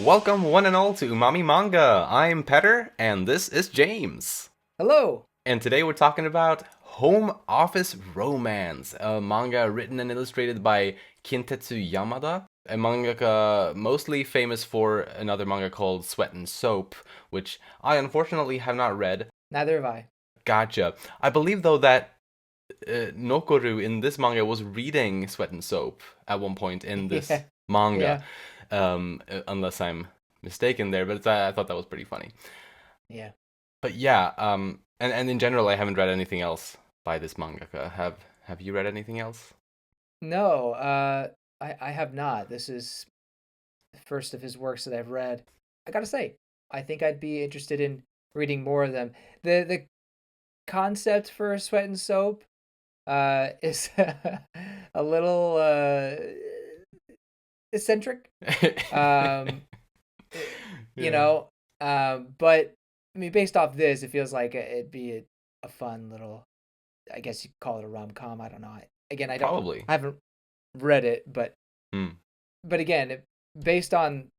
Welcome one and all to Umami Manga. I'm Petter, and this is James. Hello. And today we're talking about Home Office Romance, a manga written and illustrated by Kintetsu Yamada, a mangaka mostly famous for another manga called Sweat and Soap, which I unfortunately have not read. Neither have I. Gotcha. I believe though that Nokoru in this manga was reading Sweat and Soap at one point in this Yeah. manga, Yeah. unless I'm mistaken there. But I thought that was pretty funny. Yeah. But yeah, and in general, I haven't read anything else by this mangaka. Have you read anything else? No, I have not. This is the first of his works that I've read. I gotta say, I think I'd be interested in reading more of them. The concept for Sweat and Soap is a little eccentric. Um eh, you Yeah, know, but I mean based off this, it feels like it'd be a fun little, I guess you could call it a rom-com. I don't know. Again, probably. I haven't read it, but Hmm. again, based on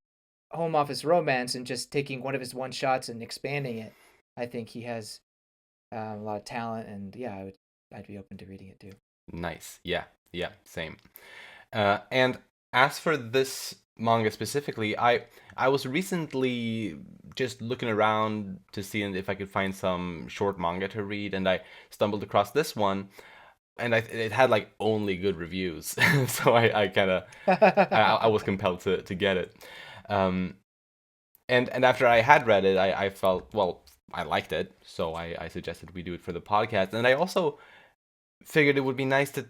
Home Office Romance and just taking one of his one shots and expanding it, I think he has a lot of talent, and yeah, I'd be open to reading it too. Nice. Yeah, yeah, same. And as for this manga specifically, I was recently just looking around to see if I could find some short manga to read, and I stumbled across this one, and it had like only good reviews, so I kind of I was compelled to get it. Um, and after I had read it, I felt well, I liked it, so I suggested we do it for the podcast, and I also figured it would be nice to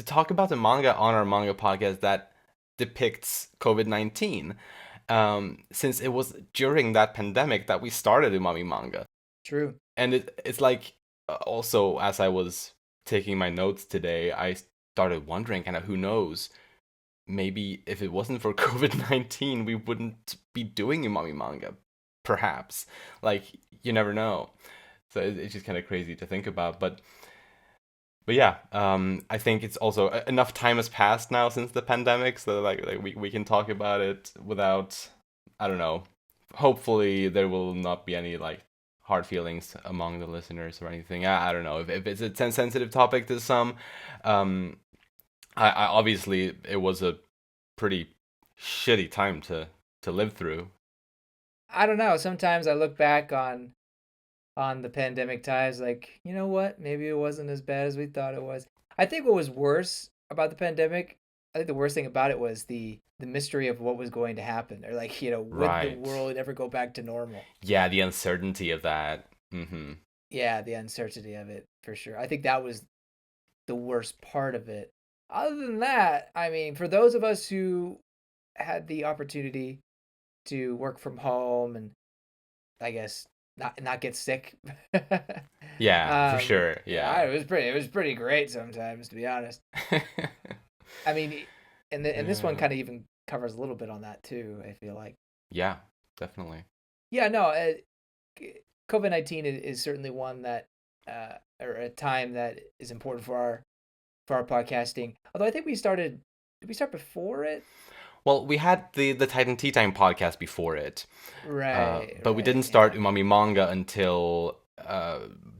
talk about the manga on our manga podcast that depicts COVID-19, since it was during that pandemic that we started Umami Manga. True. And it's like, also, as I was taking my notes today, I started wondering, kind of, who knows? Maybe if it wasn't for COVID-19, we wouldn't be doing Umami Manga. Perhaps. Like, you never know. So it's just kind of crazy to think about. But yeah, I think it's also enough time has passed now since the pandemic, so like we can talk about it without, I don't know. Hopefully, there will not be any like hard feelings among the listeners or anything. I don't know if it's a sensitive topic to some. Um, I obviously it was a pretty shitty time to live through. I don't know. Sometimes I look back on the pandemic times, like, you know what? Maybe it wasn't as bad as we thought it was. I think what was worse about the pandemic, I think the worst thing about it was the mystery of what was going to happen. Or like, would the Right. world ever go back to normal? Yeah, the uncertainty of that. Yeah, the uncertainty of it for sure. I think that was the worst part of it. Other than that, I mean, for those of us who had the opportunity to work from home and I guess not get sick. Yeah, for sure. Yeah, Yeah. it was pretty great sometimes, to be honest. I mean, and this one Yeah. kind of even covers a little bit on that too. I feel like. Yeah, definitely. Yeah, no, COVID-19 is certainly one that or a time that is important for our podcasting. Although I think we started. Did we start before it? Well, we had the Titan Tea Time podcast before it, Right, but we right, didn't start yeah, Umami Manga until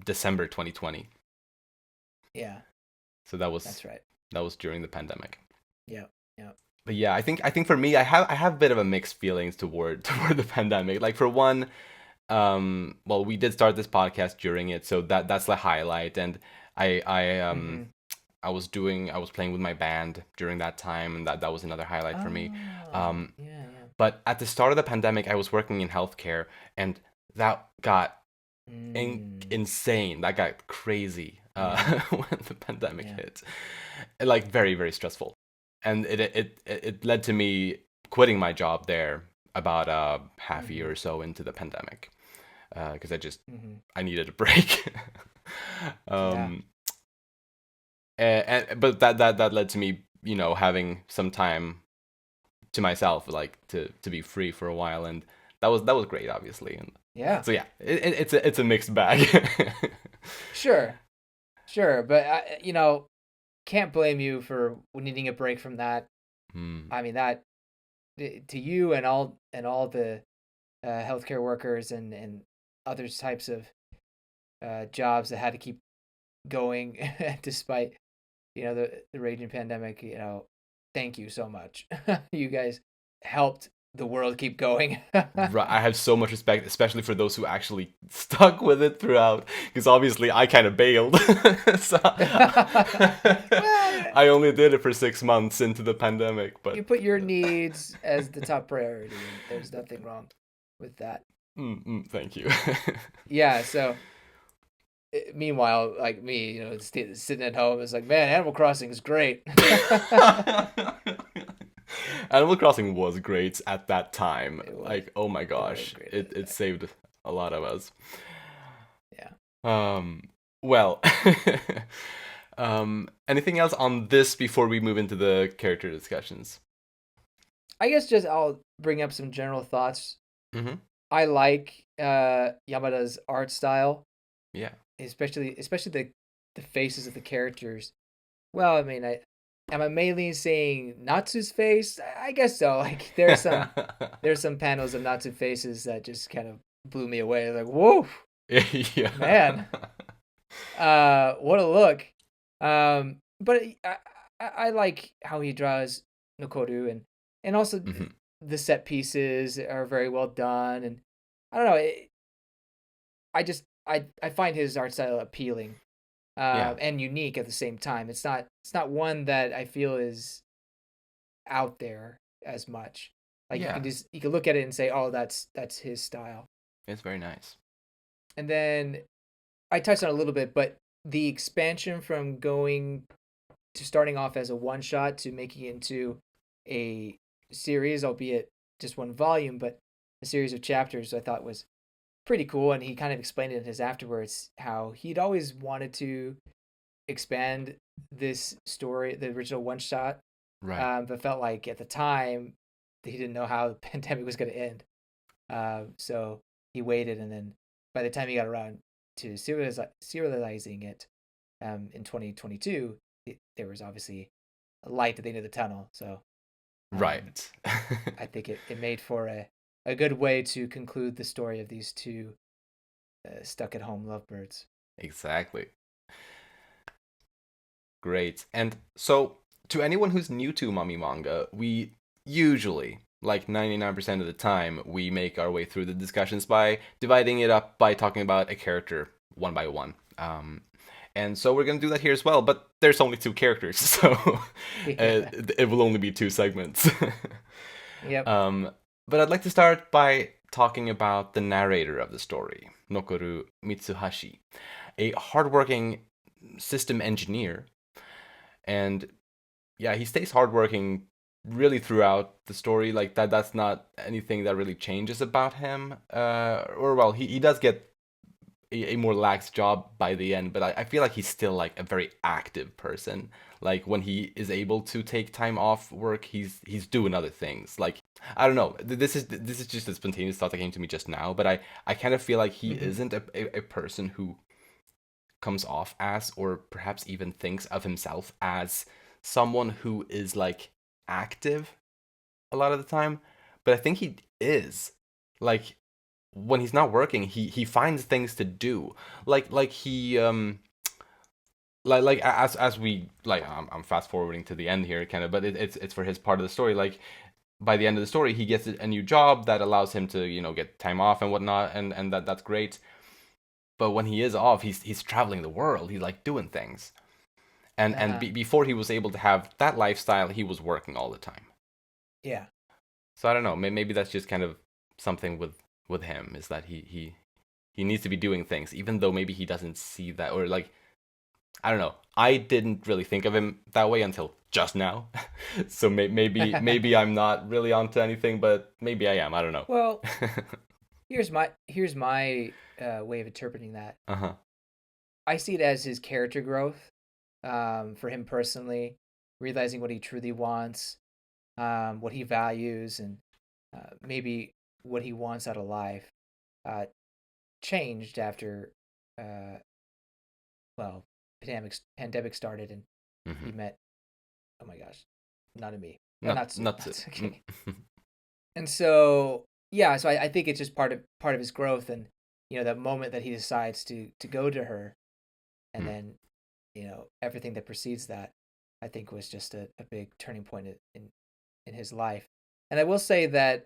December 2020. yeah, So that's right. that was during the pandemic. Yeah, yeah. But yeah, I think for me, I have a bit of a mixed feelings toward toward the pandemic. Like for one, well, we did start this podcast during it, so that's the highlight. And I I um Mm-hmm. I was playing with my band during that time, and that was another highlight for me. Oh, Um, yeah, yeah. But at the start of the pandemic, I was working in healthcare, and that got Mm, insane. That got crazy yeah, when the pandemic yeah. hit. Like very, very stressful, and it led to me quitting my job there about half a year Mm-hmm. or so into the pandemic, because Mm-hmm. I needed a break. Yeah. um, but that led to me, having some time to myself, like to be free for a while, and that was great, obviously. And Yeah. so yeah, it's a mixed bag. Sure. Sure. But can't blame you for needing a break from that. Hmm. I mean that to you and all the healthcare workers and other types of jobs that had to keep going despite the raging pandemic. Thank you so much. You guys helped the world keep going. Right, I have so much respect, especially for those who actually stuck with it throughout, because obviously I kind of bailed. So Well, I only did it for 6 months into the pandemic, you but put your needs as the top priority, and there's nothing wrong with that. thank you. Yeah. So meanwhile, like me, sitting at home, it's like, man, Animal Crossing is great. Animal Crossing was great at that time. It was. Like, oh my It was gosh, great at it that. saved a lot of us. Yeah. Well, anything else on this before we move into the character discussions? I guess just I'll bring up some general thoughts. Mm-hmm. I like Yamada's art style, Yeah. especially the faces of the characters. Well, I mean, am I mainly saying Natsu's face? I guess so. Like there's some panels of Natsu faces that just kind of blew me away. Like, whoa, Yeah. man, what a look. But I like how he draws Nokoru, and also Hmm. the set pieces are very well done, and I don't know. I find his art style appealing, Yeah. and unique at the same time. It's not one that I feel is out there as much. Like Yeah. you can look at it and say, oh, that's his style. It's very nice. And then I touched on it a little bit, but the expansion from going to starting off as a one shot to making it into a series, albeit just one volume, but a series of chapters, I thought was pretty cool. And he kind of explained it in his afterwards how he'd always wanted to expand this story, the original one shot, Right. but felt like at the time he didn't know how the pandemic was going to end. So he waited, and then by the time he got around to serializing it in 2022, there was obviously a light at the end of the tunnel. So um, Right. I think it made for a good way to conclude the story of these two stuck at home lovebirds. Exactly. Great. And so, to anyone who's new to Mummy Manga, we usually, like 99% of the time, we make our way through the discussions by dividing it up by talking about a character one by one. And so we're going to do that here as well, but there's only two characters, so Yeah. it will only be two segments. Yep. um, but I'd like to start by talking about the narrator of the story, Nokoru Mitsuhashi, a hardworking system engineer. And yeah, he stays hardworking really throughout the story. Like that's not anything that really changes about him. Or well, he does get a more lax job by the end, but I feel like he's still like a very active person. Like when he is able to take time off work, he's doing other things. Like I don't know. This is just a spontaneous thought that came to me just now, but I kind of feel like he Hmm. isn't a person who comes off as, or perhaps even thinks of himself as, someone who is like active a lot of the time. But I think he is. Like when he's not working, he finds things to do. Like he like as we like I'm fast forwarding to the end here kind of, but it's for his part of the story. Like by the end of the story, he gets a new job that allows him to get time off and whatnot, and that's great. But when he is off, he's traveling the world. He's like doing things. And Uh-huh. before he was able to have that lifestyle, he was working all the time. Yeah. So I don't know. Maybe that's just kind of something with him, is that he needs to be doing things, even though maybe he doesn't see that, or like I don't know. I didn't really think of him that way until just now. So maybe I'm not really onto anything, but maybe I am. I don't know. Well, here's my way of interpreting that. Uh huh. I see it as his character growth, for him personally, realizing what he truly wants, what he values, and maybe what he wants out of life, uh, changed after, uh, well, pandemic started and he Hmm. met. Oh my gosh, not a me, Not Natsu. not to. Natsu. Okay. And so yeah, so I think it's just part of his growth, and that moment that he decides to go to her, and Mm, then everything that precedes that, I think was just a big turning point in his life. And I will say that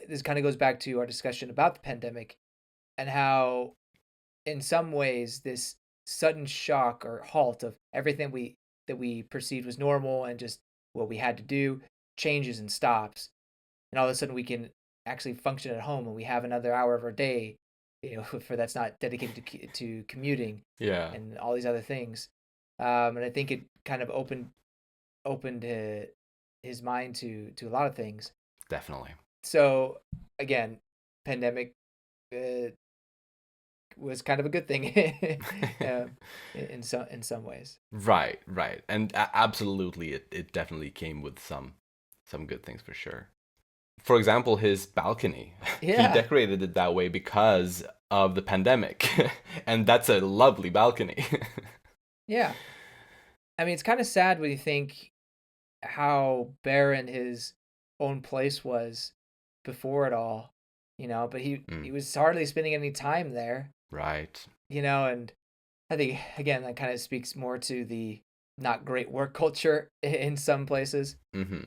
this kind of goes back to our discussion about the pandemic and how in some ways this sudden shock or halt of everything we perceived was normal and just what we had to do changes and stops, and all of a sudden we can actually function at home and we have another hour of our day for that's not dedicated to commuting yeah, and all these other things. And I think it kind of opened his mind to a lot of things. definitely. So again, pandemic uh, was kind of a good thing in some ways. Right, right. And absolutely it definitely came with some good things for sure. For example, his balcony. He Yeah, decorated it that way because of the pandemic. And that's a lovely balcony. yeah. I mean, it's kind of sad when you think how barren his own place was before it all, but he Mm, was hardly spending any time there, right. and I think again that kind of speaks more to the not great work culture in some places, Hmm.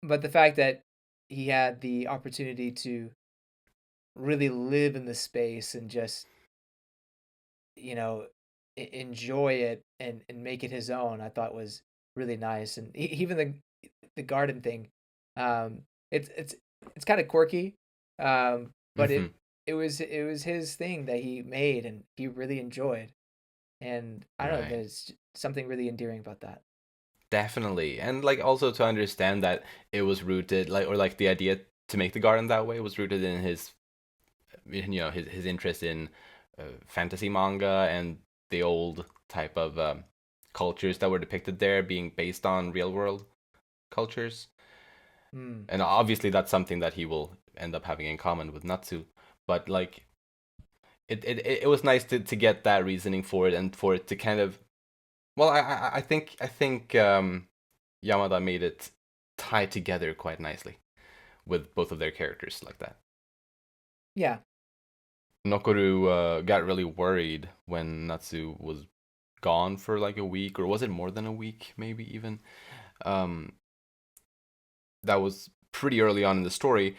but the fact that he had the opportunity to really live in the space and just you know enjoy it and make it his own, I thought was really nice. And even the garden thing, um it's it's kind of quirky, but Hmm. it was his thing that he made and he really enjoyed, and I don't know, Right. there's something really endearing about that. Definitely. And like also to understand that it was rooted like or like the idea to make the garden that way was rooted in his his interest in fantasy manga and the old type of cultures that were depicted there being based on real world cultures. Mm. And obviously that's something that he will end up having in common with Natsu. But like it was nice to get that reasoning for it and for it to kind of well I think Yamada made it tie together quite nicely with both of their characters like that. Yeah. Nokoru got really worried when Natsu was gone for like a week, or was it more than a week, maybe even? Um, that was pretty early on in the story,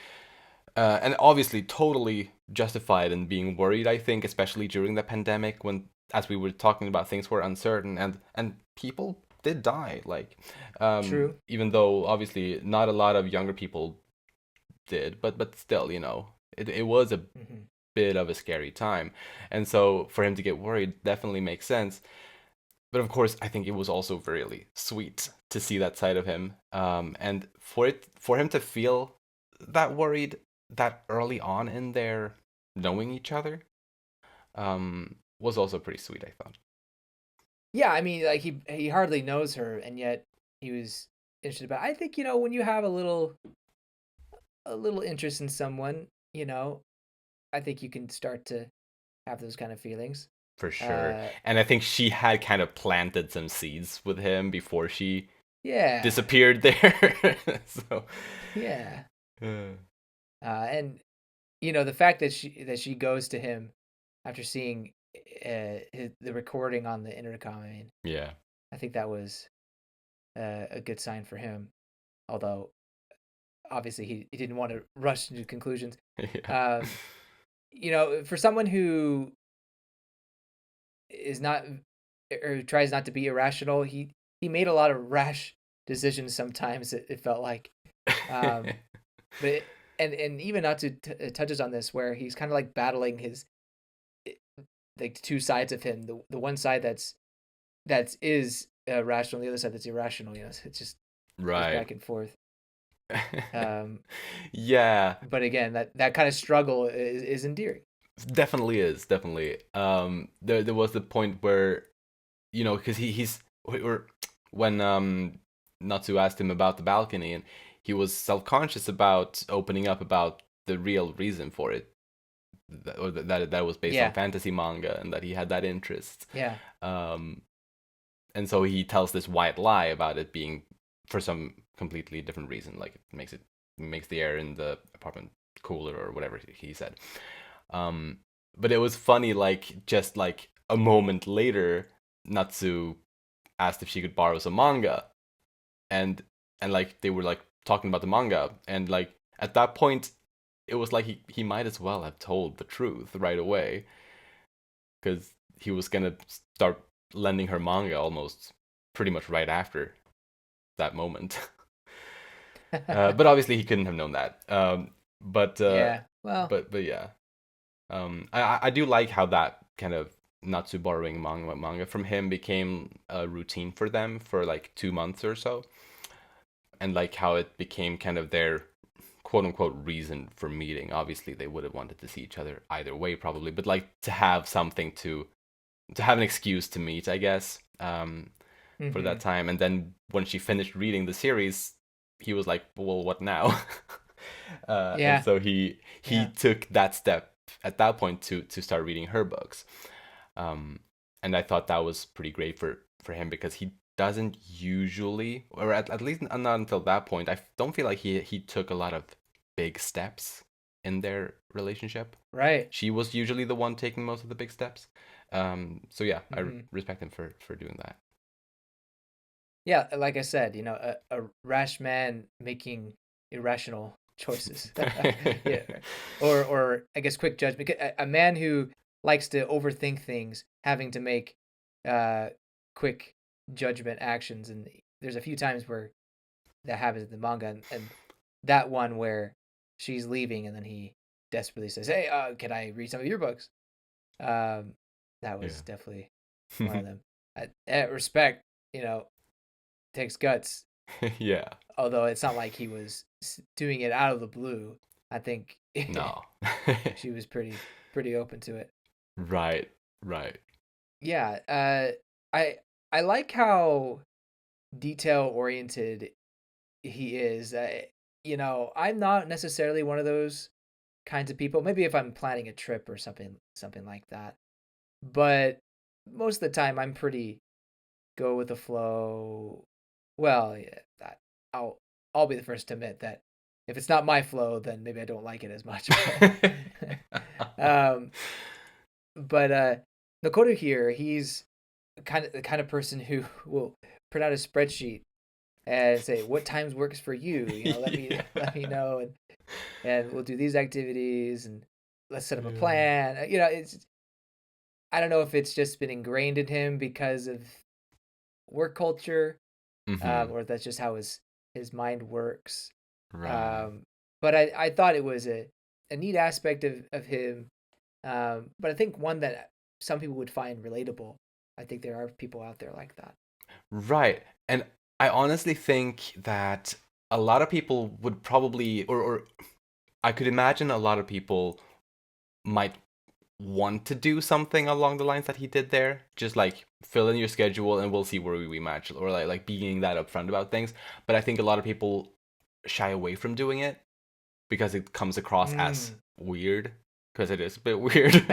and obviously totally justified in being worried. I think, especially during the pandemic, when as we were talking about things were uncertain and people did die. Like, True. even though obviously not a lot of younger people did, but still, it was a Hmm. bit of a scary time. And so for him to get worried definitely makes sense. But of course, I think it was also really sweet to see that side of him. And for him to feel that worried that early on in their knowing each other was also pretty sweet, I thought. Yeah, I mean, like he hardly knows her, and yet he was interested about. I think when you have a little interest in someone, I think you can start to have those kind of feelings. For sure. Uh, And I think she had kind of planted some seeds with him before she yeah, disappeared there. So, yeah, uh, and the fact that she goes to him after seeing the recording on the intercom. I mean, yeah. I think that was a good sign for him. Although obviously he didn't want to rush into conclusions. Yeah. Um, for someone who is not or tries not to be irrational, he made a lot of rash decisions sometimes. It felt like, um, but and even not to touches on this where he's kind of like battling his like two sides of him. The one side that is rational, the other side that's irrational. It just goes Right. back and forth. Um, Yeah, but again, that kind of struggle is endearing. definitely is, definitely. There was the point where, because or when Natsu asked him about the balcony, and he was self-conscious about opening up about the real reason for it, that was based on Yeah, fantasy manga, and that he had that interest. yeah, Um, and so he tells this white lie about it being for some completely different reason, like it makes it makes the air in the apartment cooler or whatever he said. Um, but it was funny, like just like a moment later, Natsu asked if she could borrow some manga, and like they were like talking about the manga, and like at that point, it was like he might as well have told the truth right away, because he was gonna start lending her manga almost pretty much right after that moment. But obviously he couldn't have known that. But uh, Yeah. Well, but yeah. I do like how that kind of Natsu borrowing manga from him became a routine for them for like 2 months or so, and like how it became kind of their quote unquote reason for meeting. Obviously, they would have wanted to see each other either way, probably, but like to have something to have an excuse to meet, I guess, for that hmm time. And then when she finished reading the series, he was like, "Well, what now?" And yeah, so he yeah, took that step at that point to start reading her books. Um, and I thought that was pretty great for him because he doesn't usually, or at least not until that point, I don't feel like he took a lot of big steps in their relationship. right. She was usually the one taking most of the big steps. So yeah, I hmm respect him for doing that. Yeah, like I said, a rash man making irrational choices. Yeah, or I guess quick judgment. A man who likes to overthink things, having to make uh quick judgment actions, and there's a few times where that happens in the manga, and that one where she's leaving, and then he desperately says, "Hey, can I read some of your books?" Um, that was definitely one of them. Respect, you know, takes guts. Yeah. Although it's not like he was doing it out of the blue. I think No. she was pretty open to it. Right. Right. Yeah, I I like how detail oriented he is. I'm not necessarily one of those kinds of people. Maybe if I'm planning a trip or something like that. But most of the time I'm pretty go with the flow. Well, yeah, I'll I'll be the first to admit that if it's not my flow, then maybe I don't like it as much. um, but Nakoto here, he's the kind of person who will print out a spreadsheet and say what times works for you. Let me Yeah. let me know, and we'll do these activities, and let's set up a Yeah. plan. It's I don't know if it's just been ingrained in him because of work culture, Mm-hmm. or that's just how his mind works. Right. Um, but I thought it was a neat aspect of him. But I think one that some people would find relatable. I think there are people out there like that. Right. And I honestly think that a lot of people would probably, or I could imagine a lot of people might want to do something along the lines that he did there. Just like fill in your schedule and we'll see where we match, or like being that upfront about things. But I think a lot of people shy away from doing it because it comes across as Mm. weird, because it is a bit weird.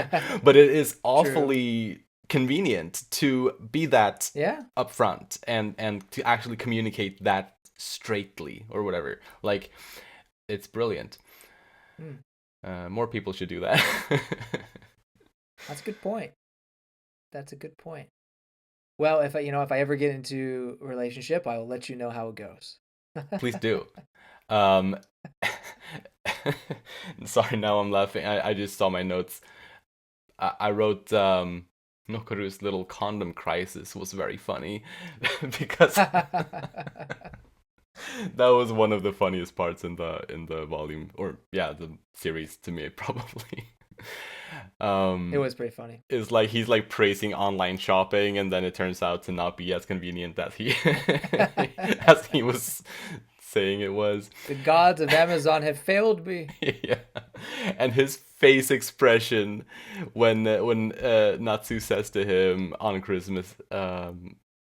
But it is True. awfully convenient to be that Yeah. upfront and to actually communicate that straightly or whatever. Like, it's brilliant. Mm. More people should do that. That's a good point. That's a good point. Well, if I ever get into a relationship, I will let you know how it goes. Please do. Um, sorry, now I'm laughing. I just saw my notes. I wrote Nokoru's little condom crisis was very funny because that was one of the funniest parts in the volume, or yeah, the series to me probably. It um was pretty funny. is like he's like praising online shopping, and then it turns out to not be as convenient as he as he was saying it was. The gods of Amazon have failed me. Yeah, and his face expression when Natsu says to him on Christmas,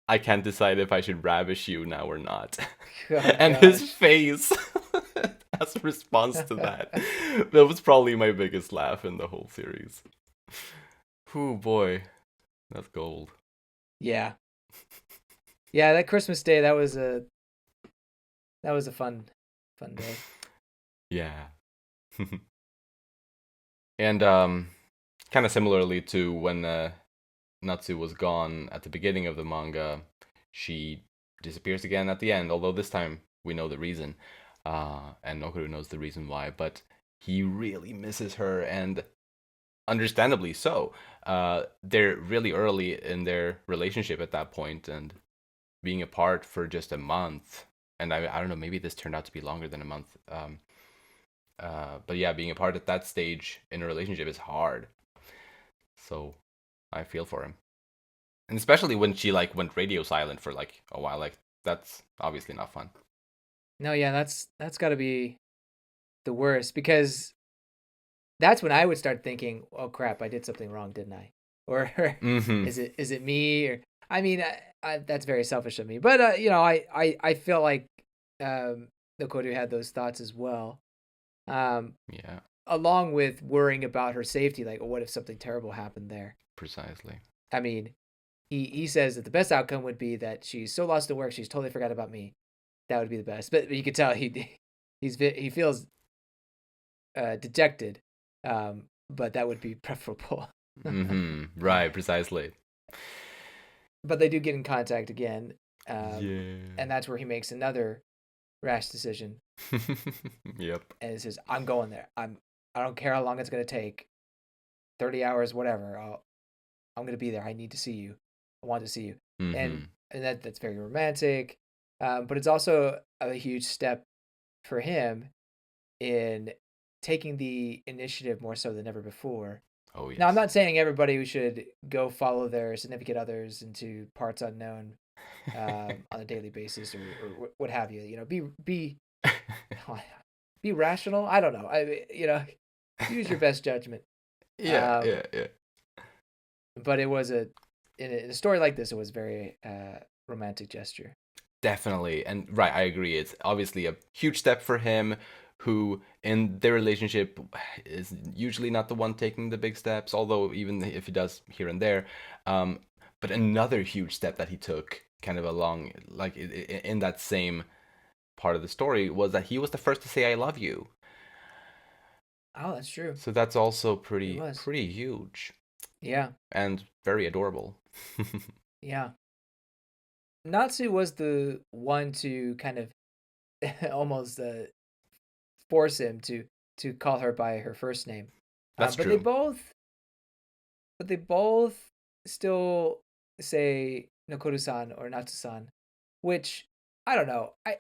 "I can't decide if I should ravish you now or not," Oh and his gosh. face as a response to that, that was probably my biggest laugh in the whole series. Oh boy, that's gold. Yeah. Yeah, that Christmas day, that was a fun day. Yeah. And kind of similarly to when Natsu was gone at the beginning of the manga, she disappears again at the end. Although this time we know the reason, and Nokoru knows the reason why. But he really misses her, and understandably so. They're really early in their relationship at that point, and being apart for just a month. And I don't know, maybe this turned out to be longer than a month. But yeah, being apart at that stage in a relationship is hard. So I feel for him. And especially when she like went radio silent for like a while, like that's obviously not fun. No, yeah, that's got to be the worst because that's when I would start thinking, "Oh crap, I did something wrong, didn't I?" Or Mm-hmm. is it me? Or I mean, that's very selfish of me, but I feel like Nokoru had those thoughts as well, um, Yeah, along with worrying about her safety. Like, what if something terrible happened there? precisely. I mean, he says that the best outcome would be that she's so lost to work she's totally forgot about me. That would be the best. But you could tell he feels dejected, but that would be preferable. Mm-hmm. Right, precisely. But they do get in contact again, Yeah. and that's where he makes another rash decision Yep. and he says, "I'm going there. I don't care how long it's gonna take, 30 hours, whatever. I'm gonna be there. I need to see you. I want to see you." And Mm-hmm. that's very romantic, but it's also a huge step for him in taking the initiative more so than ever before. Oh Now, I'm yes. not saying everybody should go follow their significant others into parts unknown on a daily basis or what have you. You know, be rational. I don't know. Use your best judgment. Yeah, Um, yeah, yeah. but it was in a story like this, it was very romantic gesture. Definitely. And right, I agree. It's obviously a huge step for him, who in their relationship is usually not the one taking the big steps, although even if he does here and there. Um, but another huge step that he took kind of along, like in that same part of the story, was that he was the first to say "I love you." Oh, that's true. So that's also It pretty was. pretty huge Yeah, and very adorable. yeah. Natsu was the one to kind of almost force him to call her by her first name. That's But they true. both still say Nokoru-san or Natsu-san, which I don't know. I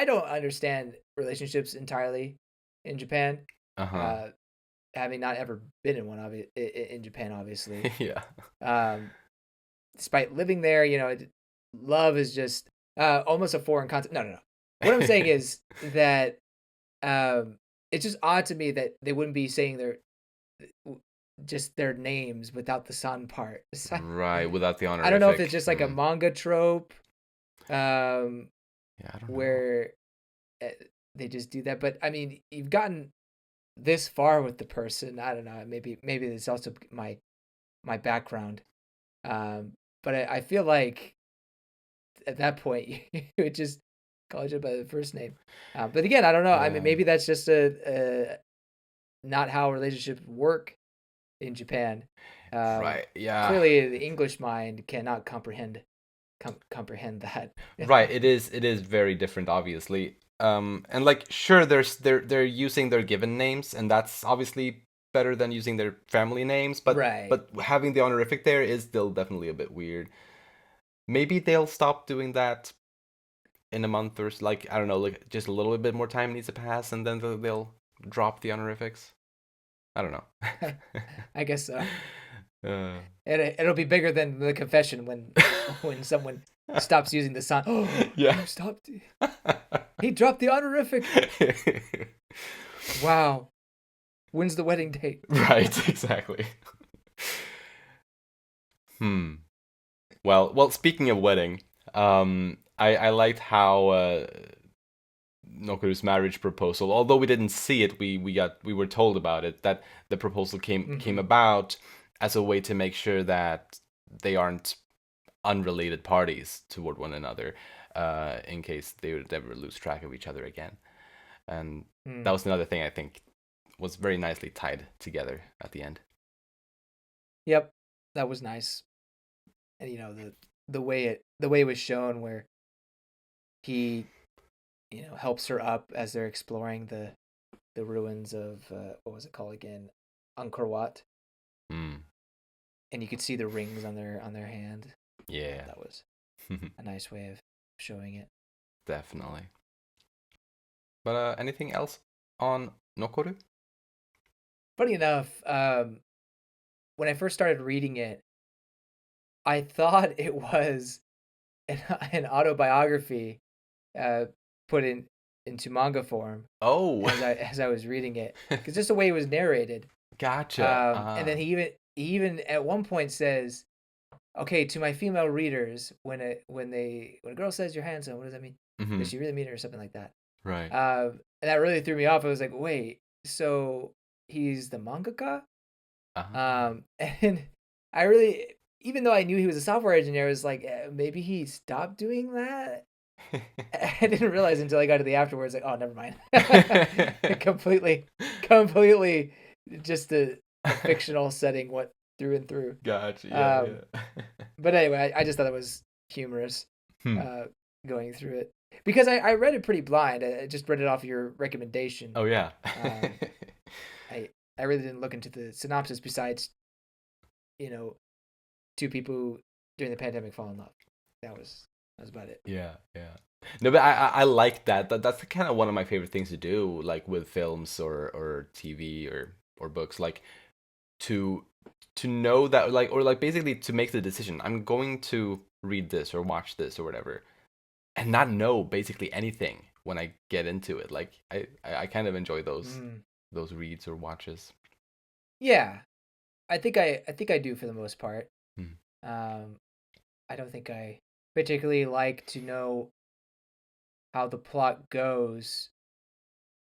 don't understand relationships entirely in Japan. Uh-huh. Uh, Having not ever been in one in Japan, obviously. Yeah. Um, Despite living there, love is just almost a foreign concept. No, no, no. What I'm saying is that um, it's just odd to me that they wouldn't be saying just their names without the son part. Right, without the I don't know if honorific. it's just like a Hmm. manga trope, um, Yeah, I don't know. where uh, they just do that. But I mean, you've gotten this far with the person. I don't know. Maybe it's also my background. Um, but I feel like at that point you would just call each other by the first name. But again, I don't know. I mean, Yeah. maybe that's just a not how relationships work in Japan. Right. Yeah. Clearly, the English mind cannot comprehend that. Right. It is very different, obviously. And like, sure, they're using their given names, and that's obviously better than using their family names. But Right. but having the honorific there is still definitely a bit weird. Maybe they'll stop doing that in a month or like I don't know, like just a little bit more time needs to pass, and then they'll drop the honorifics. I don't know. I guess so. uh, It'll be bigger than the confession when someone stops using the son. Oh, yeah. you stopped. He dropped the honorific. Wow. When's the wedding date? Right, exactly. Hmm. Well, speaking of wedding, I liked how Nokoru's marriage proposal, although we didn't see it, we were told about it, that the proposal came Hmm. about as a way to make sure that they aren't unrelated parties toward one another, in case they would ever lose track of each other again. And that Hmm. was another thing I think was very nicely tied together at the end. Yep, that was nice. And the way it was shown, where he helps her up as they're exploring the ruins of what was it called again, Angkor Wat, Mm, and you could see the rings on their hand. I thought yeah, that was a nice way of showing it. definitely. But anything else on Nokoru? Funny enough, when I first started reading it, I thought it was an autobiography uh, put into manga form Oh, as I was reading it, because just the way it was narrated. gotcha. And then he even at one point says, "Okay, to my female readers, when a girl says you're handsome, what does that mean? Does Hmm. she really mean it or something like that?" Right. And that really threw me off. I was like, "Wait, so he's the mangaka?" Ah. And I really, even though I knew he was a software engineer, I was like, maybe he stopped doing that. I didn't realize until I got to the afterwards, like, oh, never mind. completely, completely, just a fictional setting, what through and through. Gotcha. Yeah, Um, yeah. but anyway, I just thought it was humorous, Hmm. uh, going through it, because I read it pretty blind. I just read it off your recommendation. Oh yeah. Um, I I really didn't look into the synopsis besides, you know, two people who, during the pandemic, fall in love. That was about it. Yeah, yeah. No, but I like that. That's kind of one of my favorite things to do, like with films or TV or books, like to to know that like or like basically to make the decision. I'm going to read this or watch this or whatever, and not know basically anything when I get into it. Like I kind of enjoy Mm. those reads or watches. Yeah, I think I do for the most part. Hmm. Um, I don't think I particularly like to know how the plot goes,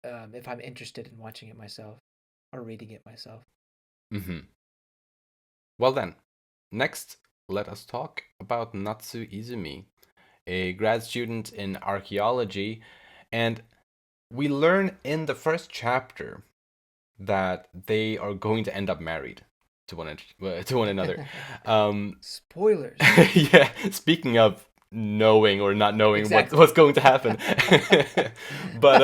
if I'm interested in watching it myself or reading it myself. Hmm. Well then, next let us talk about Natsu Izumi, a grad student in archaeology, and we learn in the first chapter that they are going to end up married to one another. Um, Spoilers. yeah. Speaking of knowing or not knowing Exactly. what's going to happen, but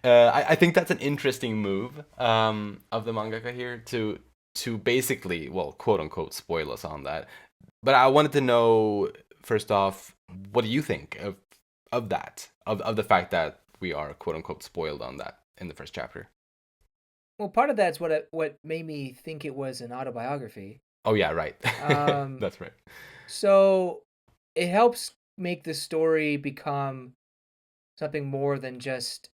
I think that's an interesting move of the mangaka here to basically, well, quote unquote, spoil us on that. But I wanted to know first off, what do you think of that of the fact that we are quote unquote spoiled on that in the first chapter? Well, part of that's what made me think it was an autobiography. Oh yeah, right. Um, That's right. so it helps make the story become something more than just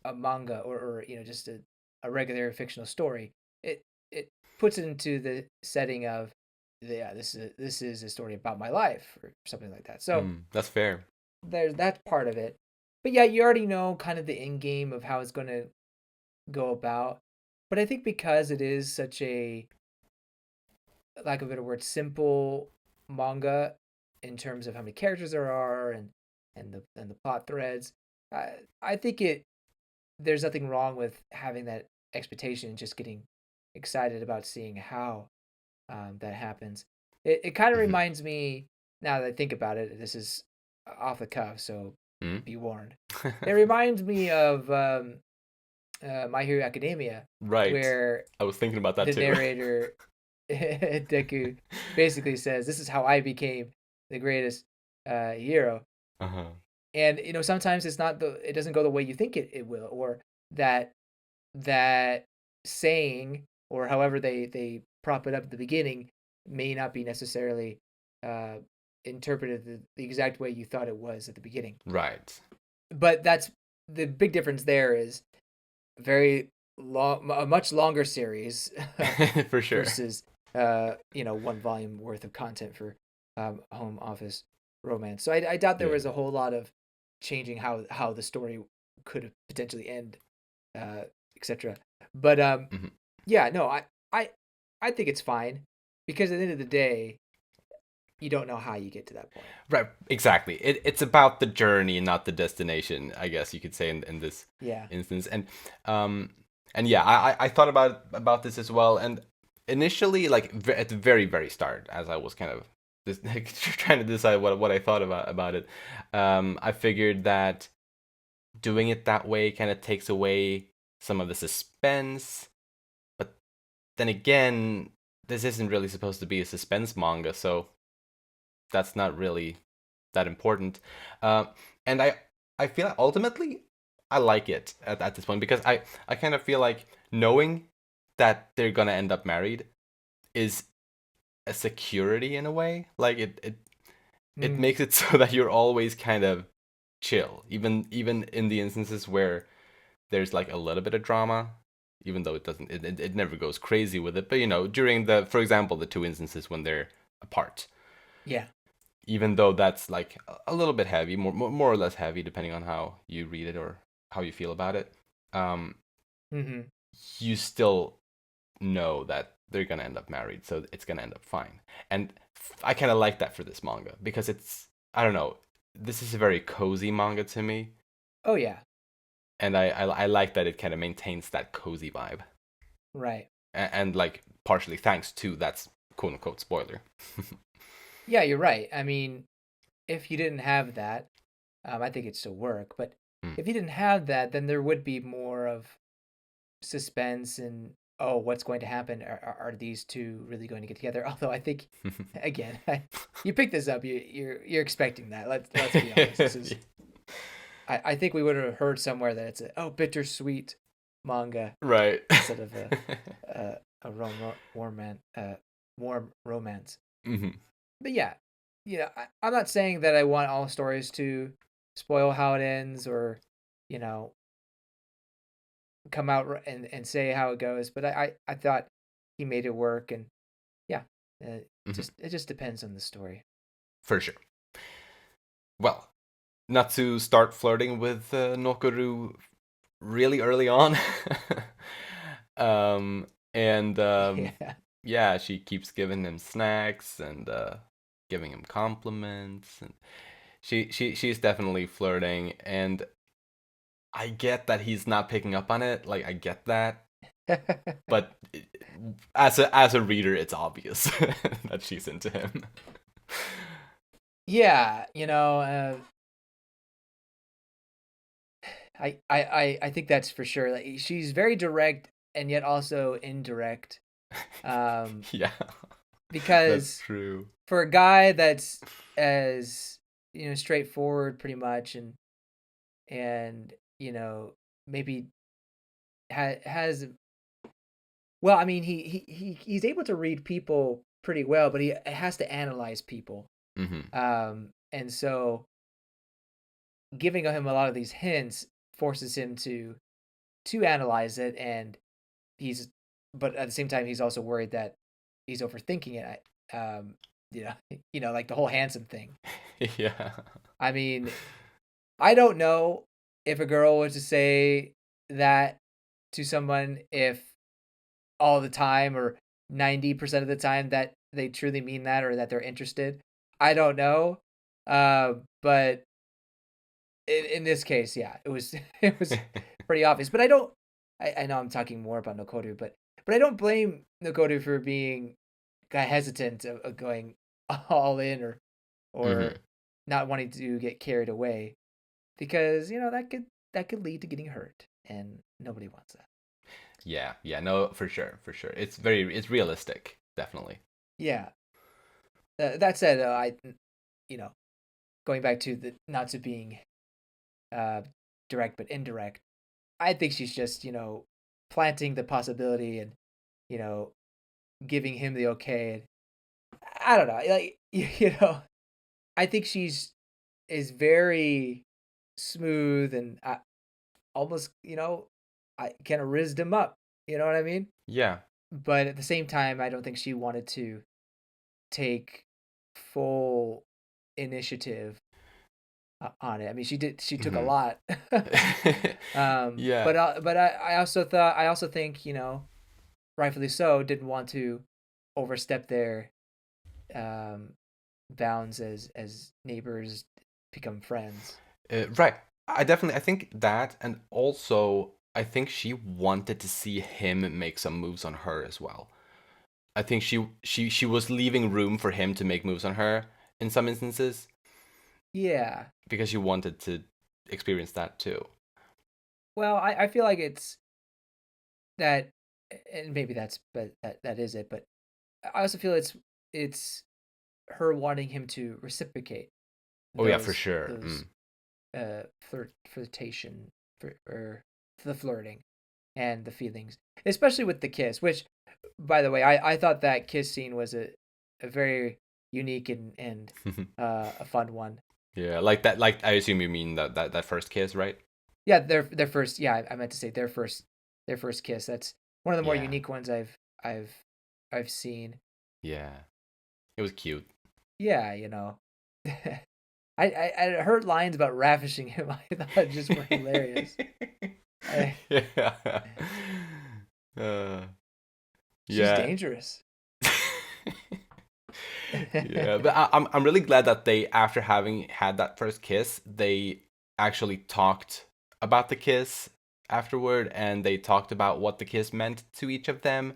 a manga, or just a regular fictional story. It puts it into the setting of, yeah, this is a story about my life or something like that. So That's fair. there's that part of it. But yeah, you already know kind of the end game of how it's going to go about. But I think because it is such a, lack of a better word, simple manga in terms of how many characters there are, and the plot threads, I think there's nothing wrong with having that expectation and just getting excited about seeing how, that happens. It kind of Hmm. reminds me, now that I think about it, this is off the cuff, so Mm. be warned. It reminds me of, My Hero Academia, Right. where I was thinking about that the too. narrator Deku basically says, "This is how I became the greatest hero." Uh-huh. And sometimes it doesn't go the way you think it will, or that that saying, or however they prop it up at the beginning, may not be necessarily uh, interpreted the exact way you thought it was at the beginning. Right. But that's the big difference. There is very long, a much longer series For sure. versus 1 volume worth of content for home office romance. So I doubt there Yeah. was a whole lot of changing how the story could potentially end, uh, etc. But Hmm. yeah, no, I I think it's fine, because at the end of the day, you don't know how you get to that point. Right, exactly. It's about the journey, not the destination, I guess you could say in this Yeah. instance. Um and yeah, I thought about this as well. And initially, like at the very very start, as I was kind of this, trying to decide what I thought about it, I figured that doing it that way kind of takes away some of the suspense. But then again, this isn't really supposed to be a suspense manga, so that's not really that important. Uh, and I feel like ultimately I like it at this point, because I kind of feel like knowing that they're gonna end up married is a security in a way. Like it Mm, makes it so that you're always kind of chill, even in the instances where there's like a little bit of drama, even though it never goes crazy with it. But during for example, the two instances when they're apart, yeah. even though that's like a little bit heavy, more or less heavy, depending on how you read it or how you feel about it, um, Mm-hmm. you still know that they're gonna end up married, so it's gonna end up fine. And I kind of like that for this manga, because I don't know, this is a very cozy manga to me, Oh yeah. and I like that it kind of maintains that cozy vibe, Right. and like partially thanks to that's quote unquote spoiler. Yeah, you're right. I mean, if you didn't have that, I think it'd still work. But Mm. if you didn't have that, then there would be more of suspense and oh, what's going to happen? Are these two really going to get together? Although I think, again, you picked this up. You're expecting that. Let's be honest. This is. I think we would have heard somewhere that it's a bittersweet manga Right. instead of a warm romance. Hmm. But yeah, I'm not saying that I want all stories to spoil how it ends or, you know, come out and say how it goes. But I thought he made it work, and yeah, Hmm. it just depends on the story. For sure. Well, Natsu start flirting with Nokoru really early on. And Yeah, yeah, she keeps giving him snacks and giving him compliments, and she's definitely flirting. And I get that he's not picking up on it. Like, I get that, but as a reader, it's obvious that she's into him. yeah. I think that's for sure. Like, she's very direct and yet also indirect. Um, Yeah, that's because true. for a guy that's as straightforward pretty much and maybe has well, I mean he's able to read people pretty well, but he has to analyze people. Hmm. And so giving him a lot of these hints forces him to analyze it, and he's but at the same time he's also worried that he's overthinking it. You know, like the whole handsome thing. Yeah. I mean, I don't know if a girl was to say that to someone if all the time or 90% of the time that they truly mean that or that they're interested. I don't know. But in this case, yeah, it was it was pretty obvious. But I know I'm talking more about Nokoru, but I don't blame Nokoru for being kind of hesitant of going all in or Hmm. not wanting to get carried away because that could lead to getting hurt and nobody wants that. Yeah, yeah, no, for sure, for sure. It's realistic, definitely. Yeah. That said, though, you know, going back to the Natsu being uh, direct but indirect, I think she's just planting the possibility and you know giving him the okay. And I don't know, like I think she's is very smooth and almost I kind of rizzed him up. You know what I mean? Yeah. But at the same time, I don't think she wanted to take full initiative on it. I mean, she did. She took a Hmm. lot. Yeah. But I also think rightfully so, didn't want to overstep their um bounds as neighbors become friends. Right. I think that, and also I think she wanted to see him make some moves on her as well. I think she was leaving room for him to make moves on her in some instances Yeah. because she wanted to experience that too. Well, I feel like it's that, and maybe that's, but that is it. But I also feel it's her wanting him to reciprocate Oh yeah, for those sure. those flirtation, or the flirting and the feelings, especially with the kiss. Which, by the way, I thought that kiss scene was a very unique and a fun one. Yeah, like that. Like I assume you mean that first kiss, right? Yeah, their first. Yeah, I meant to say their first kiss. That's one of the more Yeah, unique ones I've I've seen. yeah. It was cute. Yeah, I heard lines about ravishing him. I thought just were hilarious. I, Yeah. Uh, she's yeah. dangerous. Yeah, but I'm really glad that they, after having had that first kiss, they actually talked about the kiss afterward, and they talked about what the kiss meant to each of them.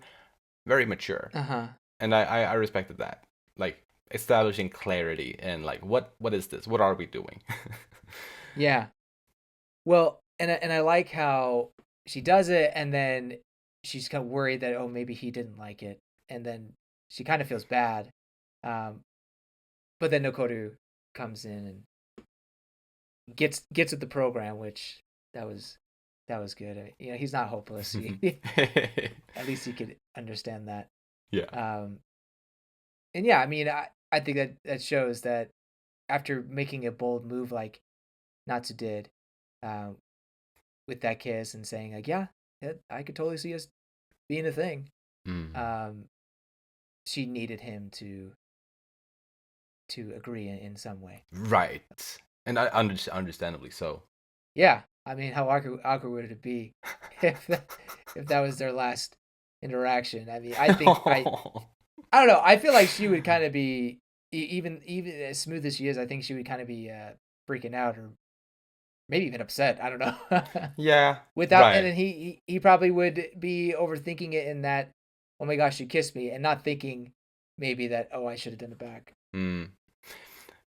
Very mature, Uh-huh. and I respected that. Like establishing clarity and like what is this? What are we doing? Yeah. Well, and I like how she does it, and then she's kind of worried that, oh, maybe he didn't like it, and then she kind of feels bad. Um, but then Nokoru comes in and gets with the program, which that was that was good. He's not hopeless. At least he could understand that. Yeah. Um, and yeah, I mean, I think that shows that after making a bold move like Natsu did, um, with that kiss and saying like, yeah, I could totally see us being a thing. Mm. Um, she needed him to agree in some way. Right. And understandably so. Yeah, I mean, how awkward would it be if that was their last interaction? I mean, I don't know. I feel like she would kind of be, even as smooth as she is. I think she would kind of be freaking out, or maybe even upset. I don't know. Yeah, Without, and right. then he probably would be overthinking it in that, oh my gosh, she kissed me, and not thinking maybe that, oh, I should have done it back. Mm.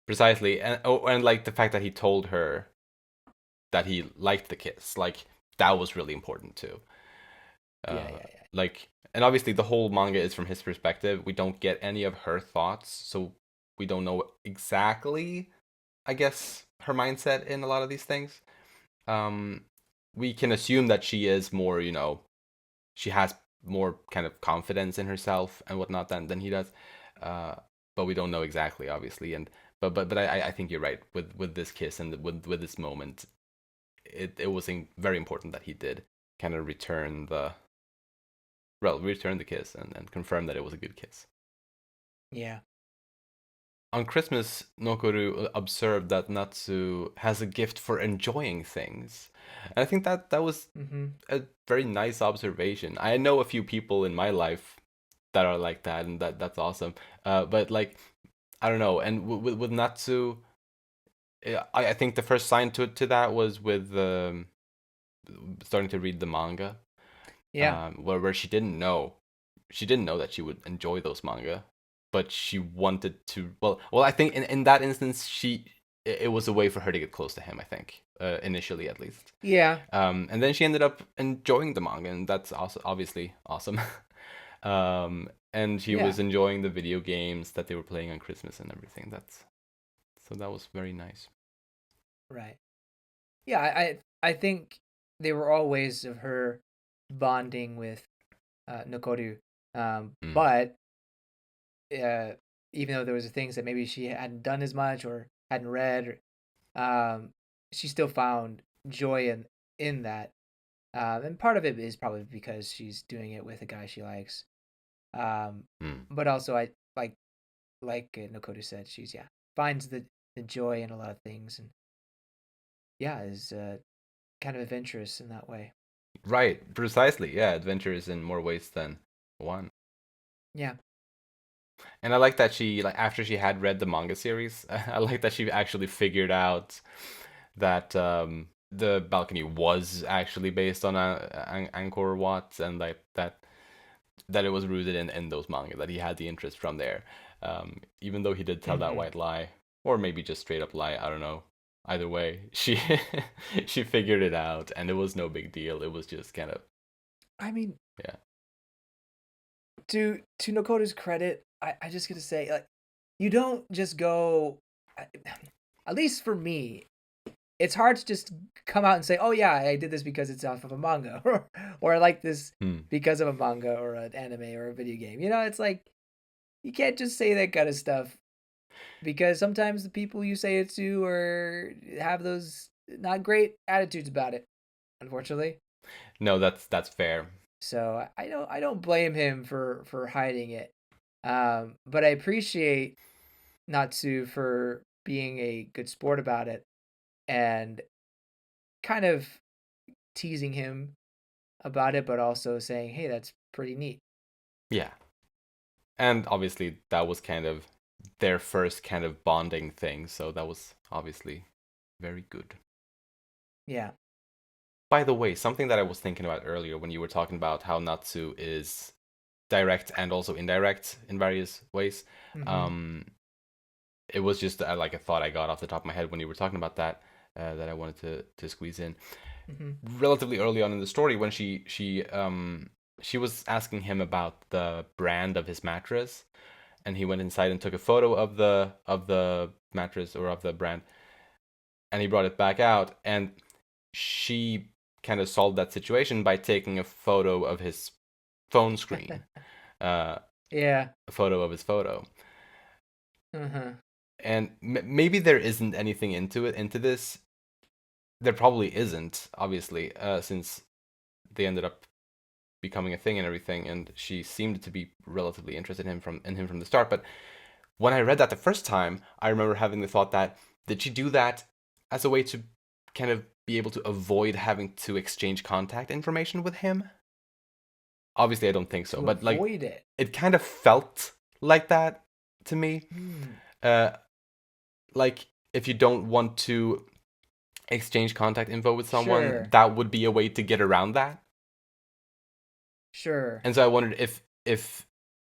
Precisely. And oh, and like the fact that he told her that he liked the kiss, like that was really important too. Yeah, Uh yeah, yeah. like, and obviously the whole manga is from his perspective. We don't get any of her thoughts, so we don't know exactly, I guess, her mindset in a lot of these things. Um we can assume that she is more, she has more kind of confidence in herself and whatnot than he does. Uh, but we don't know exactly, obviously. And but I think you're right with this kiss and with this moment. It was very important that he did kind of return the kiss and confirm that it was a good kiss. Yeah. On Christmas, Nokoru observed that Natsu has a gift for enjoying things. And I think that was Mm-hmm. a very nice observation. I know a few people in my life that are like that, and that's awesome. But like, I don't know. And with Natsu, I think the first sign to that was with starting to read the manga, Yeah. where she didn't know that she would enjoy those manga, but she wanted to. Well, I think in that instance, it was a way for her to get close to him. I think initially, at least. Yeah. And then she ended up enjoying the manga, and that's also obviously awesome. And she Yeah. was enjoying the video games that they were playing on Christmas and everything. So that was very nice. Right. Yeah. I think they were all ways of her bonding with Nokoru. Mm. But uh, even though there was things that maybe she hadn't done as much or hadn't read, um, she still found joy in that. And part of it is probably because she's doing it with a guy she likes. Um, Mm. but also, I like Nokoru said, she's, yeah, finds the joy in a lot of things, and yeah, is kind of adventurous in that way. Right, precisely. Yeah, adventure is in more ways than one. Yeah. And I like that she like after she had read the manga series, I like that she actually figured out that the balcony was actually based on Angkor Wat, and like that it was rooted in those manga, that he had the interest from there. Even though he did tell that Hmm. white lie, or maybe just straight up lie, I don't know. Either way, she she figured it out, and it was no big deal. It was just kind of I mean, yeah, to Nakota's credit, I just gotta say, like, you don't just go. At least for me, it's hard to just come out and say, "Oh yeah, I did this because it's off of a manga," or I like this hmm. because of a manga or an anime or a video game. You know, it's like you can't just say that kind of stuff because sometimes the people you say it to or have those not great attitudes about it, unfortunately. No, that's fair. So I don't blame him for hiding it. But I appreciate Natsu for being a good sport about it and kind of teasing him about it, but also saying, "Hey, that's pretty neat." Yeah, and obviously that was kind of their first kind of bonding thing, so that was obviously very good. Yeah. By the way, something that I was thinking about earlier when you were talking about how Natsu is direct and also indirect in various ways, Mm-hmm. um, it was just like a thought I got off the top of my head when you were talking about that, that I wanted to squeeze in. Mm-hmm. Relatively early on in the story, when she was asking him about the brand of his mattress, and he went inside and took a photo of the mattress or of the brand, and he brought it back out, and she kind of solved that situation by taking a photo of his phone screen, uh, Yeah. a photo of his photo. Uh-huh. And maybe there isn't anything into this. There probably isn't, obviously, since they ended up becoming a thing and everything, and she seemed to be relatively interested in him from the start. But when I read that the first time, I remember having the thought that did she do that as a way to kind of be able to avoid having to exchange contact information with him? Obviously, I don't think so, To but like avoid it. it kind of felt like that to me. Hmm. Uh, like if you don't want to exchange contact info with someone, Sure. that would be a way to get around that. Sure. And so I wondered if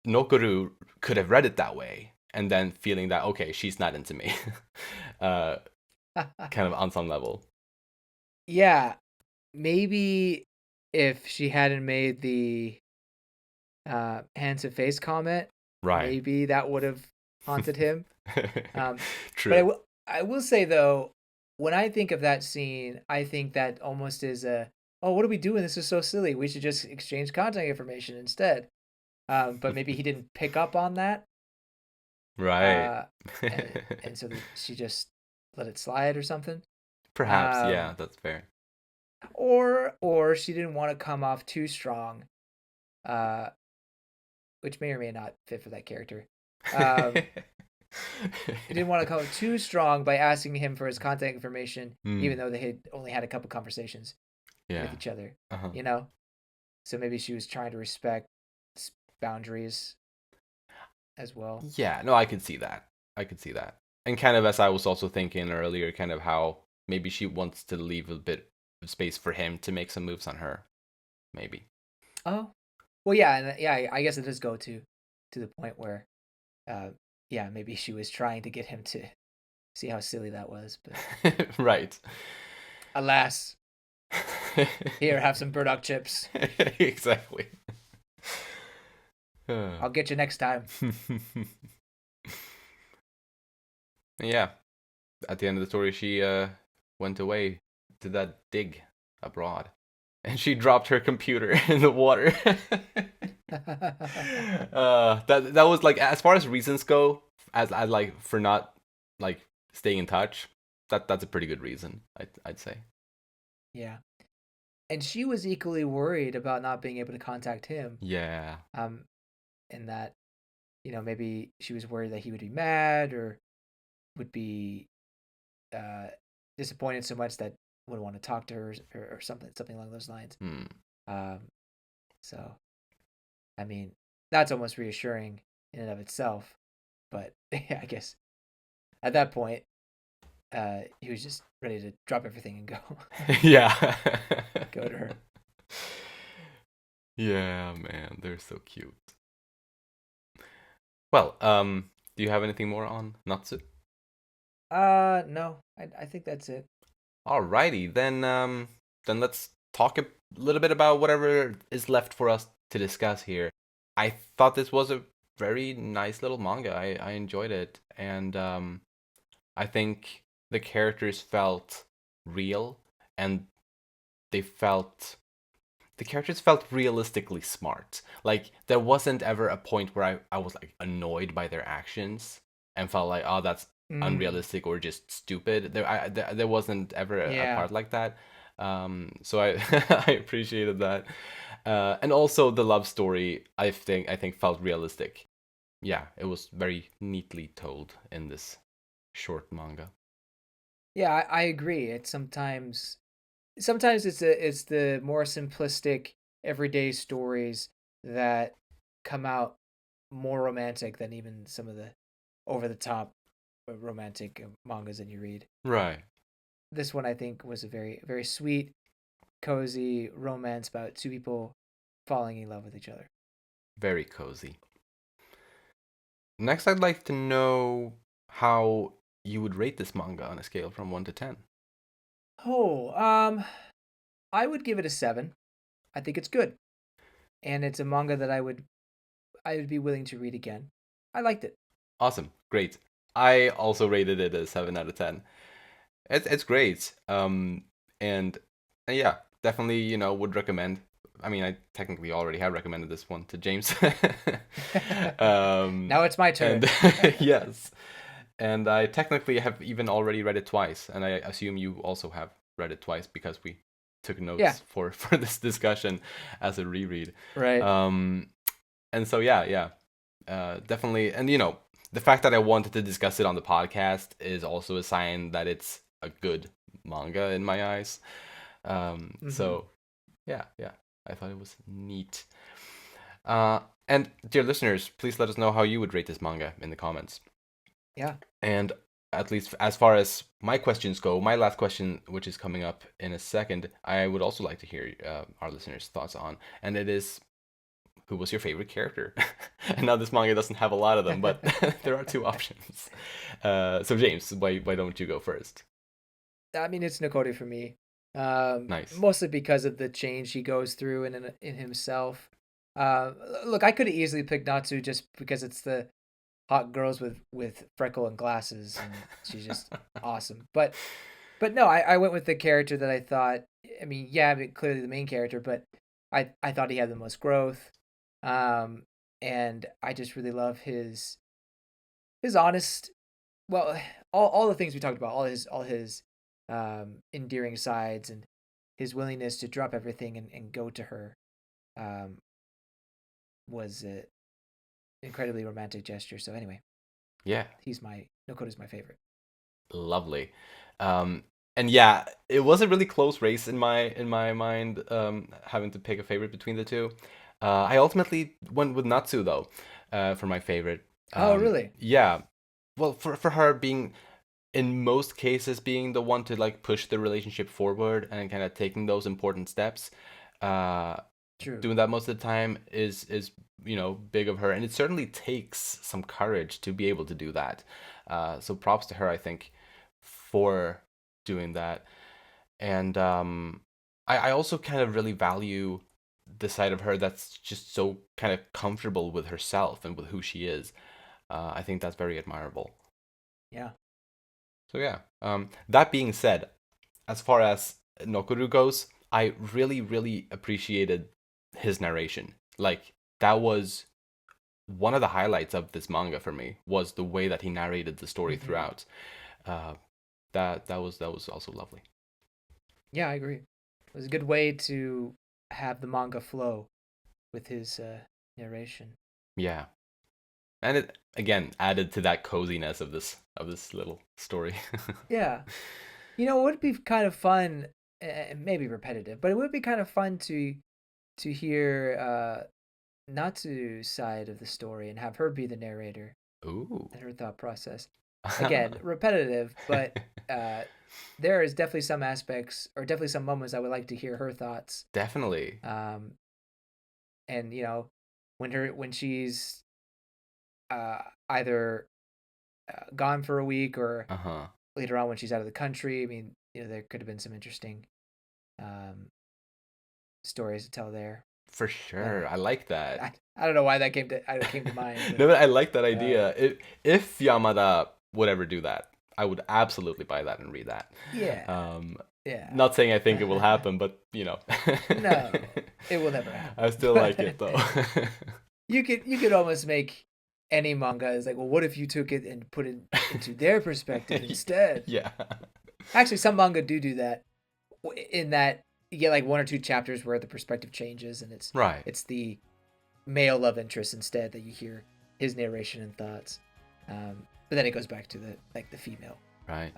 Nokoru could have read it that way, and then feeling that okay, she's not into me, uh, kind of on some level. Yeah. Maybe if she hadn't made the hands and face comment, Right. maybe that would have haunted him. Um, but True. I will say though, when I think of that scene, I think that almost is a, oh, what are we doing? This is so silly. We should just exchange contact information instead. But maybe he didn't pick up on that, Right. uh, and so that she just let it slide or something. Perhaps, yeah, Um, that's fair. or she didn't want to come off too strong, uh, which may or may not fit for that character. Um, He didn't want to come too strong by asking him for his contact information, even Hmm. though they had only had a couple conversations with Yeah. each other, Uh-huh. you know? So maybe she was trying to respect boundaries as well. Yeah, no, I could see that. I could see that. And kind of as I was also thinking earlier, kind of how maybe she wants to leave a bit of space for him to make some moves on her. Maybe. Oh, well, yeah, and yeah, I guess it does go to the point where, uh, yeah, maybe she was trying to get him to see how silly that was, but Right. alas, here, have some burdock chips. Exactly. I'll get you next time. Yeah. At the end of the story, she went away to that dig abroad, and she dropped her computer in the water. That was like as far as reasons go, as like for not like staying in touch. That's a pretty good reason, I'd say. Yeah, and she was equally worried about not being able to contact him. Yeah. Um, in that maybe she was worried that he would be mad or would be uh, disappointed so much that wouldn't want to talk to her or something along those lines. Hmm. Um, so, I mean, that's almost reassuring in and of itself. But yeah, I guess at that point, he was just ready to drop everything and go Yeah. go to her. Yeah, man, they're so cute. Well, do you have anything more on Natsu? No, I think that's it. Alrighty, then let's talk a little bit about whatever is left for us to discuss here. I thought this was a very nice little manga. I enjoyed it, and I think the characters felt real, and they felt the characters felt realistically smart. Like there wasn't ever a point where I was like annoyed by their actions and felt like, oh, that's Mm, unrealistic or just stupid. There wasn't ever a yeah. part like that. So I I appreciated that. And also the love story I think felt realistic. Yeah, it was very neatly told in this short manga. Yeah, I agree. It's sometimes it's the more simplistic everyday stories that come out more romantic than even some of the over the top romantic mangas that you read. Right. This one I think was a very sweet, cozy romance about two people falling in love with each other. Very cozy. Next, I'd like to know how you would rate this manga on a scale from 1 to 10. Oh, I would give it a 7. I think it's good. And it's a manga that I would be willing to read again. I liked it. Awesome. Great. I also rated it a 7 out of 10. It's great. And yeah, definitely, would recommend. I mean, I technically already have recommended this one to James. um, Now it's my and turn. yes. And I technically have even already read it twice, and I assume you also have read it twice because we took Yeah, notes for this discussion as a reread. right. Um, and so yeah, definitely. And the fact that I wanted to discuss it on the podcast is also a sign that it's a good manga in my eyes. Hmm. So yeah, I thought it was neat. And dear listeners, please let us know how you would rate this manga in the comments. Yeah. And at least as far as my questions go, my last question, which is coming up in a second, I would also like to hear our listeners' thoughts on. And it is, who was your favorite character? And now this manga doesn't have a lot of them, but there are two options. So James, why don't you go first? I mean, it's Nokoru for me. Nice. Mostly because of the change he goes through in himself. Uh, Look, I could have easily picked Natsu just because it's the hot girls with freckle and glasses, and she's just awesome. But no, I went with the character that I thought. I mean, yeah, clearly the main character, but I thought he had the most growth. Um, and I just really love his honest. Well, all the things we talked about, all his endearing sides and his willingness to drop everything and go to her um, was an incredibly romantic gesture. So anyway, Yeah, he's my Nokoru's my favorite. lovely. Um, and yeah, it was a really close race in my mind, having to pick a favorite between the two. I ultimately went with Natsu though, for my favorite. Oh, really? Yeah, well, for her being in most cases being the one to like push the relationship forward and kind of taking those important steps. Uh, True. Doing that most of the time is big of her, and it certainly takes some courage to be able to do that. So props to her, I think, for doing that. And I also kind of really value the side of her that's just so kind of comfortable with herself and with who she is. I think that's very admirable. Yeah. So yeah. That being said, as far as Nokoru goes, I really, really appreciated his narration. Like that was one of the highlights of this manga for me was the way that he narrated the story Hmm. throughout. Uh, that was also lovely. Yeah, I agree. It was a good way to have the manga flow with his narration. Yeah, and it again added to that coziness of this little story. Yeah. It would be kind of fun, maybe repetitive, but it would be kind of fun to hear Natsu's side of the story and have her be the narrator. Ooh. and her thought process. Again, repetitive, but there is definitely some aspects or definitely some moments I would like to hear her thoughts. Definitely. Um, and when she's uh, either gone for a week or Uh-huh. later on when she's out of the country. I mean, there could have been some interesting um, stories to tell there. For But sure. I like that. I don't know why that came to mind. But, No, but I like that uh, idea. If Yamada would ever do that, I would absolutely buy that and read that. yeah, Um, yeah. Not saying I think it will happen, but No, it will never I happen. still like it though. You could almost make any manga is like, well, what if you took it and put it into their perspective instead? Yeah. Actually, some manga do that. In that you get like one or two chapters where the perspective changes, and it's Right. it's the male love interest instead that you hear his narration and thoughts. But then it goes back to the female Right.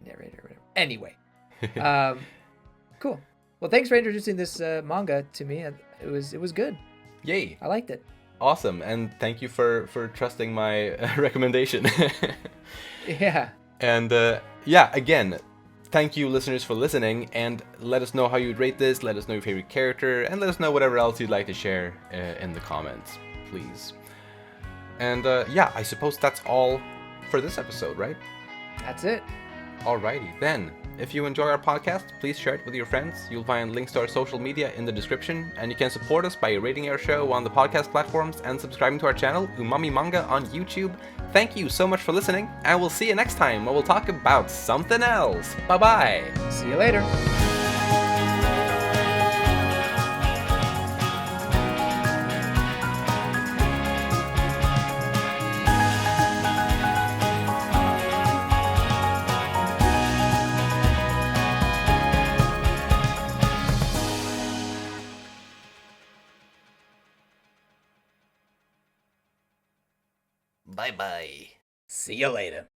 narrator or whatever. Anyway, cool. Well, thanks for introducing this manga to me. It was good. Yay. I liked it. Awesome. And thank you for trusting my recommendation. Yeah. And yeah, again, thank you, listeners, for listening. And let us know how you'd rate this. Let us know your favorite character. And let us know whatever else you'd like to share in the comments, please. And yeah, I suppose that's all for this episode, right? That's it. Alrighty, then. If you enjoy our podcast, please share it with your friends. You'll find links to our social media in the description, and you can support us by rating our show on the podcast platforms and subscribing to our channel, Umami Manga, on YouTube. Thank you so much for listening, and we'll see you next time where we'll talk about something else. Bye-bye! See you later. Bye-bye. See you later.